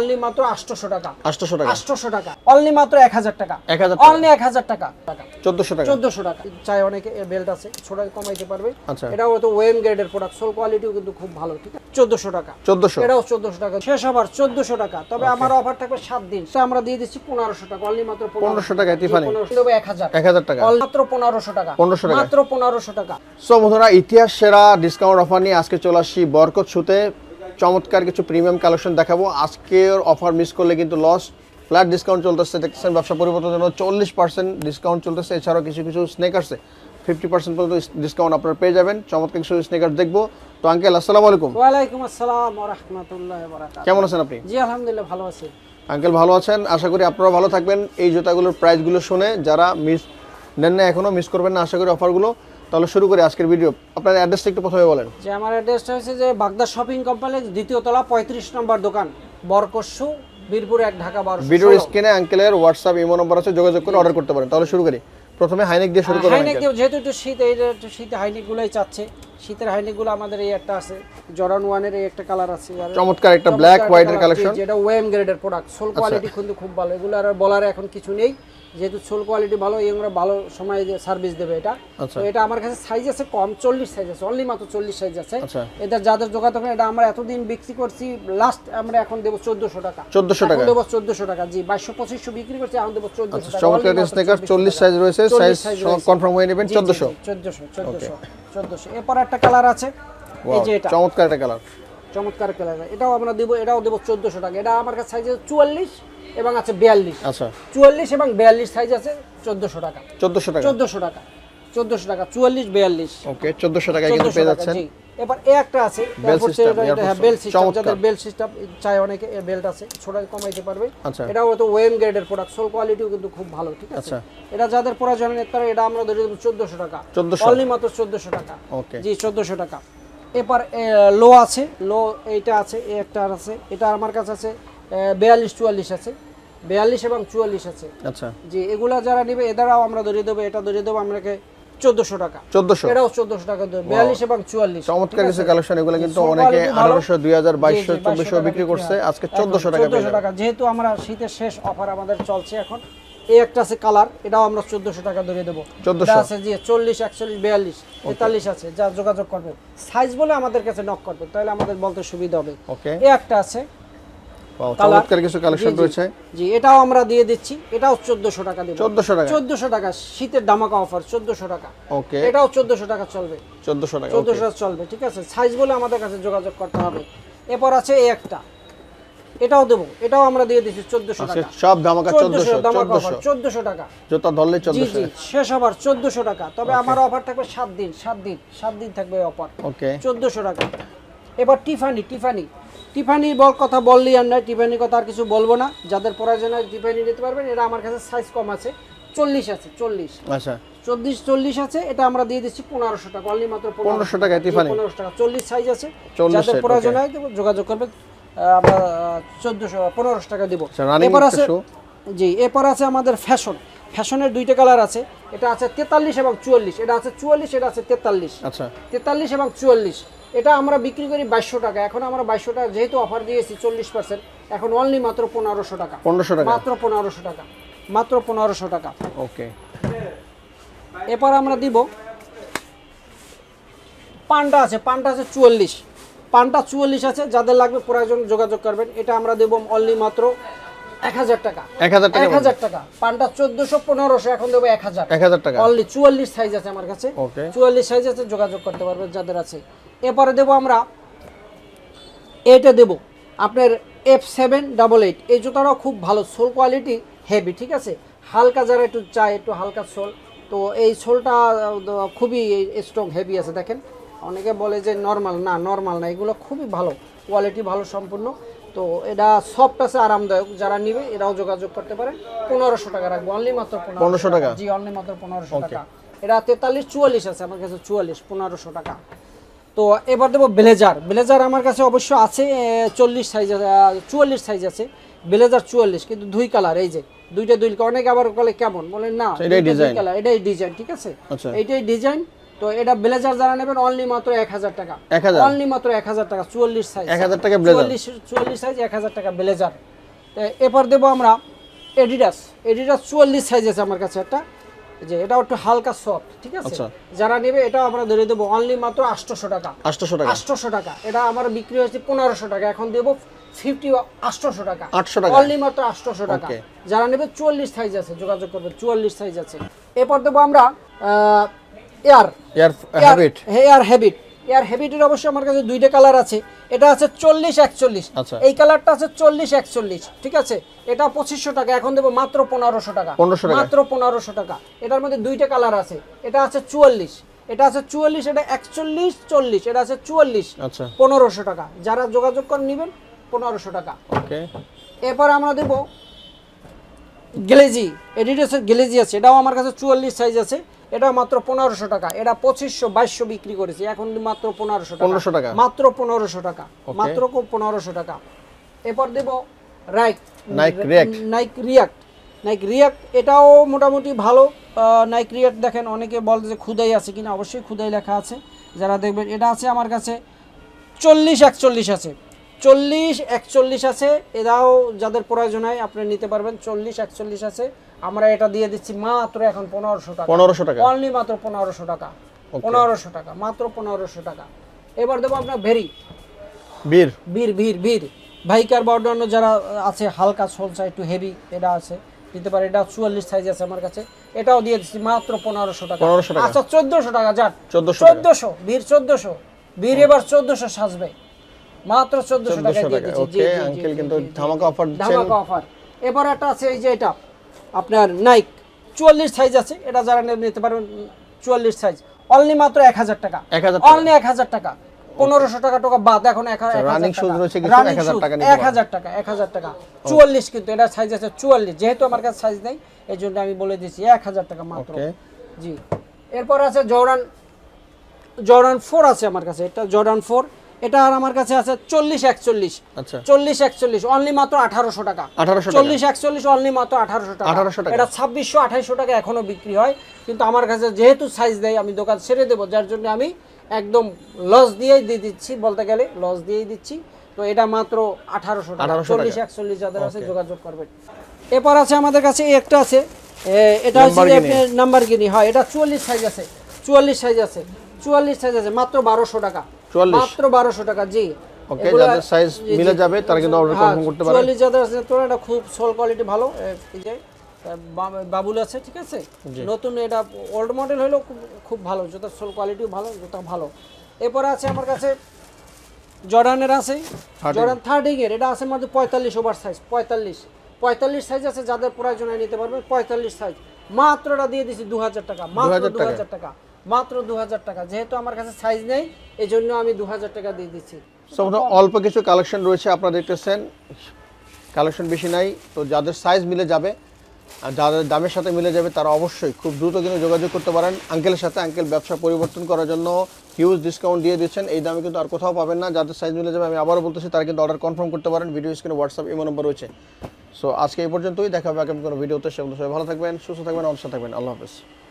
Only মাত্র 800 টাকা। 800 টাকা 800 টাকা অনলি মাত্র 1000 টাকা। 1000 অনলি 1000 টাকা। 1400 টাকা 1400 টাকা। চাই অনেকে বেল্ট আছে ছোট কমাইতে পারবে। আচ্ছা এটাও তো ওএম গ্রেডের প্রোডাক্ট, সোল কোয়ালিটিও কিন্তু খুব ভালো, ঠিক আছে। 1400 টাকা। 1400 এটাও 1400 টাকা। শেষ আবার 1400 টাকা। তবে আমার অফার থাকবে 7 দিন, সে আমরা দিয়ে দিচ্ছি 1500 টাকা। অনলি মাত্র 1500 টাকা টিফানি। 1000 টাকা। মাত্র 1500 টাকা। 1500 টাকা। মাত্র 1500 টাকা। সো বন্ধুরা, ইতিহাস সেরা ডিসকাউন্ট অফার নিয়ে আজকে চলে আসছি বরকত শুতে। চমৎকার কিছু প্রিমিয়াম কালেকশন দেখাবো। আজকের অফার মিস করলে কিন্তু লস। ফ্ল্যাট ডিসকাউন্ট চলতেছে, দেখতেছেন ব্যবসা পরিবর্তনের জন্য 40% ডিসকাউন্ট চলতেছে। এছাড়াও কিছু কিছু স্নেকার্সে 50% পর্যন্ত ডিসকাউন্ট আপনারা পেয়ে যাবেন। চমৎকার কিছু স্নেকার্স দেখবো। তো আঙ্কেল আসসালামু আলাইকুম। ওয়ালাইকুম আসসালাম ওয়া রাহমাতুল্লাহি ওয়া বারাকাতুহু। কেমন আছেন আপনি? জি আলহামদুলিল্লাহ ভালো আছি। আঙ্কেল ভালো আছেন, আশা করি আপনারা ভালো থাকবেন। এই জুতাগুলোর প্রাইসগুলো শুনে যারা মিস নেন না এখনো মিস করবেন না আশা করি অফারগুলো। তাহলে শুরু করি আজকের ভিডিও। আপনার অ্যাড্রেসটা একটু প্রথমে বলেন। যে আমার অ্যাড্রেসটা হচ্ছে যে বাগদা শপিং কমপ্লেক্স, দ্বিতীয় তলা, 35 নম্বর দোকান, বরকসু, বীরপুর 1, ঢাকা 12। ভিডিওর স্ক্রিনে আঙ্কেলের হোয়াটসঅ্যাপ ইমো নম্বর আছে, যোগাযোগ করে অর্ডার করতে পারেন। তাহলে শুরু করি। প্রথমে হাইনেক দিয়ে শুরু করেন। হাইনেক যেহেতু একটু শীত, এইটা একটু শীতে হাইনেকগুলোই চাচ্ছে। শীতের হাইনেকগুলো আমাদের এই একটা আছে, জর্ডান 1 এর এই একটা কালার আছে। চমৎকার একটা ব্ল্যাক হোয়াইটের কালেকশন, যেটা ওএম গ্রেডের প্রোডাক্ট। সোল কোয়ালিটি কিন্তু খুব ভালো। এগুলো আর বলার এখন কিছু নেই, যেহেতু সোল কোয়ালিটি ভালো, এই আমরা ভালো সময় সার্ভিস দেবে এটা। তো এটা আমার কাছে সাইজ আছে কম, 40 সাইজ আছে, অনলি মাত্র 40 সাইজ আছে। এটা যাদের যোগাযোগ, এটা আমরা এতদিন বিক্রি করছি, লাস্ট আমরা এখন দেব 1400 টাকা। 1400 টাকা দেব 1400 টাকা। জি 2200-2500 বিক্রি করছি, এখন দেব 1400 টাকা। চমৎকার স্নেকার 40 সাইজ রয়েছে, সাইজ কনফার্ম হয়ে নেবেন। 1400 এরপর একটা কালার আছে, এই যে এটা চমৎকার একটা কালার, চমৎকার কালার। এটাও আমরা দেব, এটাও দেব 1400 টাকা। এটা আমার কাছে সাইজ 44 এবং আছে 42। আচ্ছা 44 এবং 42 সাইজ আছে, 1400 টাকা। 1400 টাকা 1400 টাকা 1400 টাকা 44 42। ওকে 1400 টাকা এখানে পেয়ে যাচ্ছেন। জি এবার এই একটা আছে বেল সিস্টেম, যাদের বেল সিস্টেম চাই অনেকে বেল্ট আছে ছোট কমাইতে পারবে। এটাও তো ওএম গ্রেডের প্রোডাক্ট, সোল কোয়ালিটিও কিন্তু খুব ভালো, ঠিক আছে। এটা যাদের প্রয়োজন নেই এটা আমরা ধরে দেব 1400 টাকা। অনলি মাত্র 1400 টাকা। ওকে জি 1400 টাকা। এরপর লো আছে, লো এইটা আছে, এই একটা আছে। এটা আমার কাছে আছে 42-44 আছে, 42 এবং 44 আছে। আচ্ছা জি এগুলা যারা নেবে এদারাও আমরা ধরে দেব, এটা ধরে দেব আমাকে 1400 টাকা। 1400 এটাও 1400 টাকা দেব, 42 এবং 44। চমৎকার কিছু কালেকশন। এগুলো কিন্তু অনেকে 1800, 2000, 2200, 2400 বিক্রি করছে, আজকে 1400 টাকা পেয়ে যাবেন। টাকা। যেহেতু আমরা শীতের শেষ অফার আমাদের চলছে এখন। এই একটা আছে কালার, এটাও আমরা 1400 টাকা ধরে দেব। 1400 আছে জি 40, 41, 42, 43 আছে, যা যোগাযোগ করবেন সাইজ বলে আমাদের কাছে নক করবেন, তাহলে আমাদের বলতে সুবিধা হবে। ওকে এই একটা আছে, চমৎকার কিছু কালেকশন রয়েছে। জি এটাও আমরা দিয়ে দিচ্ছি, এটাও 1400 টাকা দেব। 1400 টাকা 1400 টাকা শীতের ধামাকা অফার, 1400 টাকা। ওকে এটাও 1400 টাকা চলবে, 1400 টাকা 1400 টাকা চলবে, ঠিক আছে। সাইজ বলে আমাদের কাছে যোগাযোগ করতে হবে। এরপর আছে এই একটা, এটাও দেব, এটাও আমরা দিয়ে দিচ্ছি 1400 টাকা। সব ধামাকা 1400 1400 টাকা। জুতা ধরলে 1400। জি শেষ আবার 1400 টাকা। তবে আমার অফার থাকবে 7 দিন, 7 দিন থাকবে অফার। ওকে 1400 টাকা। এবার টিফানির কথা বললি আর নয়, টিফানির কথা আর কিছু বলবো না। যাদের প্রয়োজন হয় টিফানি নিতে পারবেন। এটা আমার কাছে সাইজ কম আছে, 40 আছে, 40। আচ্ছা 40 আছে, এটা আমরা দিয়ে দিচ্ছি 1500 টাকা। অনলি মাত্র 1500 টাকা টিফানি, 1500 টাকা। 40 সাইজ আছে, যাদের প্রয়োজন হয় যোগাযোগ করবেন। আমরা 1500 টাকা দিব। এরপর আছে জি এরপর আছে আমাদের ফ্যাশনের দুইটা কালার আছে। এটা আছে 43 এবং 44। এটা আছে 44, এটা আছে 43। আচ্ছা 43 এবং 44। এটা আমরা বিক্রি করি 2200 টাকা। এখন আমরা 2200 টাকা যেহেতু অফার দিয়েছি 40%, এখন অনলি মাত্র 1500 টাকা। 1500 টাকা মাত্র 1500 টাকা, মাত্র 1500 টাকা। ওকে এরপর আমরা দিব পান্ডা আছে 44। পান্ডা 44 আছে, যাদের লাগবে প্রয়োজন যোগাযোগ করবেন। এটা আমরা দেব অনলি মাত্র 1000 টাকা। 1000 টাকা। পান্ডা 1400, 1500, এখন দেব 1000 টাকা। অনলি 44 সাইজ আছে আমার কাছে, 44 সাইজ আছে, যোগাযোগ করতে পারবেন যাদের আছে। এরপরে দেব আমরা এটা দেব আপনার F788। এই জুতাটাও খুব ভালো, সোল কোয়ালিটি হেভি, ঠিক আছে। হালকা যারা একটু চায়, একটু হালকা সোল, তো এই সোলটা খুবই স্ট্রং হেভি আছে। দেখেন অনেকে বলে যে নর্মাল না, এগুলো খুবই ভালো কোয়ালিটি, ভালো সম্পূর্ণ। তো এটা সফট আছে, আরামদায়ক। যারা নিবে এরাও যোগাযোগ করতে পারেন। 1500 টাকা রাখবো, অনলি মাত্র 1500 টাকা। জি অনলি মাত্র 1500 টাকা। এটা 43-44 আছে আমার কাছে, 44, 1500 টাকা। তো এবার দেবো ব্লেজার আমার কাছে অবশ্য আছে 40 সাইজ, 44 সাইজ আছে। ব্লেজার 44, কিন্তু দুই কালার, এই যে দুইটা অনেকে আবার বলে কেমন, বলেন না এটাই ডিজাইন, ঠিক আছে, এইটাই ডিজাইন। তো এটা ব্লেজার যারা নেবেন অনলি মাত্র 1000 টাকা। অনলি মাত্র 1000 টাকা, 44 সাইজ, 1000 টাকা ব্লেজার, 44 সাইজ, 1000 টাকা ব্লেজার। এরপর দেবো আমরা এডিডাস 44 সাইজ আছে আমার কাছে একটা, যে এটা একটু হালকা সফট, ঠিক আছে। আচ্ছা। যারা নেবে এটা আমরা ধরে দেবো অনলি মাত্র 800 টাকা। 800 টাকা 800 টাকা। এটা আমার বিক্রি হয়েছে 1500 টাকা, এখন দেবো 800 টাকা। 800 টাকা অনলি মাত্র 800 টাকা। Okay. যারা নেবে 44 সাইজ আছে, যোগাযোগ করবে, 44 সাইজ আছে। এরপর দেবো আমরা এয়ার হ্যাবিটের অবশ্যই আমার কাছে দুইটা কালার আছে। এটা আছে 40-41, আচ্ছা। এই কালারটা আছে 40-41, ঠিক আছে। এটা 2500 টাকা, এখন দেবো মাত্র 1500 টাকা। 1500 টাকা। মাত্র 1500 টাকা। এটার মধ্যে দুইটা কালার আছে, এটা আছে 44, এটা আছে 44, এটা 41-40, এটা আছে 44, আচ্ছা 1500 টাকা। যারা যোগাযোগ করে নেবেন 1500 টাকা। ওকে। এরপর আমরা দেব গ্লেজি, এডিডাসের গ্লেজি আছে, এটাও আমার কাছে 44 সাইজ আছে, এটা মাত্র 1500 টাকা। এটা 2500-2200 বিক্রি করেছি, এখন মাত্র 1500 টাকা। 1500 টাকা। মাত্র 1500 টাকা। মাত্র 1500 টাকা। এরপর দেব নাইক রিয়াক্ট, এটাও মোটামুটি ভালো। নাইক রিয়াক্ট দেখেন, অনেকে বলে যে খুদাই আছে কিনা, অবশ্যই খুদাই লেখা আছে। যারা দেখবেন এটা আছে আমার কাছে 40-41 আছে, 40-41 আছে। এটাও যাদের প্রয়োজন হয় আপনি নিতে পারবেন, 40-41 আছে। আমরা এটা দিয়ে দিচ্ছি মাত্র এখন 1500 টাকা। 1500 টাকা অনলি মাত্র 1500 টাকা। 1500 টাকা, মাত্র 1500 টাকা। এবার দেবো আপনার বীর ভাইকার বা অন্যান্য যারা আছে হালকা সোলসা একটু হেভি, এটা আছে, নিতে পারে। এটা 44 সাইজ আছে আমার কাছে, এটাও দিয়ে দিচ্ছি মাত্র 1500 টাকা। 1500 টাকা। আচ্ছা 1400 টাকা, যান 1400 বীর 1400, বীর এবার 1400 সাজবে, মাত্র 1400 টাকা দিয়ে দিচ্ছি। ওকে আঙ্কেল কিন্তু ধামাকা অফার দিচ্ছেন। ধামাকা অফার। এবার একটা আছে এই যে এটা আপনার নাইক 44 সাইজ আছে, এটা যারা নিতে পারবেন 44 সাইজ, অনলি মাত্র 1000 টাকা। 1000 অনলি 1000 টাকা। 1500 টাকা বাদ, এখন 1000 রানিং টাকা। শুজ রয়েছে কিছু, Running 1000 shoes, টাকা নিতে পারবেন। 1000 টাকা, 1000 টাকা। 44 কিন্তু এটা সাইজ আছে 44, যেহেতু আমার কাছে সাইজ নেই এই জন্য আমি বলে দিচ্ছি 1000 টাকা মাত্র। ওকে। জি। এরপর আছে জর্ডান 4 আছে আমার কাছে, এটা জর্ডান 4, এটা আর আমার কাছে আছে 40-41, আচ্ছা 40-41 অনলি মাত্র 1800 টাকা। 1800 টাকা। 40-41 অনলি মাত্র 1800 টাকা। 1800 টাকা। এটা 2600-2800 টাকা এখনো বিক্রি হয়, কিন্তু আমার কাছে যেহেতু সাইজ দেয় আমি দোকান ছেড়ে দেবো, যার জন্য আমি একদম লস দিয়েই দিয়ে দিচ্ছি, বলতে গেলে লস দিয়েই দিচ্ছি। তো এটা মাত্র 1800 টাকা। 40-41 যাদের আছে যোগাযোগ করবেন। এরপর আছে আমাদের কাছে একটা আছে, এটা হচ্ছে নাম্বারগিনি, হয় এটা 44 সাইজ আছে, 44 সাইজ আছে, 44 সাইজ আছে, মাত্র 1200 টাকা। 44 মাত্র 1200 টাকা। জি। ওকে, যাদের সাইজ মিলে যাবে তারা কিন্তু অর্ডার কনফার্ম করতে পারেন। 44 যাদের আছে, তো এটা খুব সোল কোয়ালিটি ভালো। এই যে বাবুল আছে, ঠিক আছে। নতুন এটা ওল্ড মডেল হলো খুব ভালো, জুতার সোল কোয়ালিটিও ভালো, জুতা ভালো। এরপরে আছে আমার কাছে জর্ডানের আছে, জর্ডান 13 এর, এটা আছে মধ্যে 45 ওভার সাইজ, 45 সাইজ আছে, যাদের প্রয়োজন হয় নিতে পারবেন। 45 সাইজ, মাত্র এটা দিয়ে দিচ্ছি 2000 টাকা। মাত্র 2000 টাকা, মাত্র 2000 টাকা। যেহেতু আমার কাছে সাইজ নেই এই জন্য আমি 2000 টাকা দিয়ে দিচ্ছি। অল্প কিছু কালেকশন রয়েছে, আপনারা দেখতেছেন কালেকশন বেশি নাই। তো যাদের সাইজ মিলে যাবে আর যাদের দামের সাথে মিলে যাবে তারা অবশ্যই খুব দ্রুত কিন্তু যোগাযোগ করতে পারেন আঙ্কেলের সাথে। আঙ্কেল ব্যবসা পরিবর্তন করার জন্য হিউজ ডিসকাউন্ট দিয়ে দিচ্ছেন, এই দামে কিন্তু আর কোথাও পাবেন না। যাদের সাইজ মিলে যাবে আমি আবারও বলতেছি তারা কিন্তু অর্ডার কনফার্ম করতে পারেন। ভিডিও স্ক্রিনে হোয়াটসঅ্যাপ ইমো নম্বর রয়েছে। সো আজকে এই পর্যন্তই, দেখা হবে আগামী কোনো ভিডিওতে। সে সবাই ভালো থাকবেন, সুস্থ থাকবেন, অবশ্যই থাকবেন। আল্লাহ হাফেজ।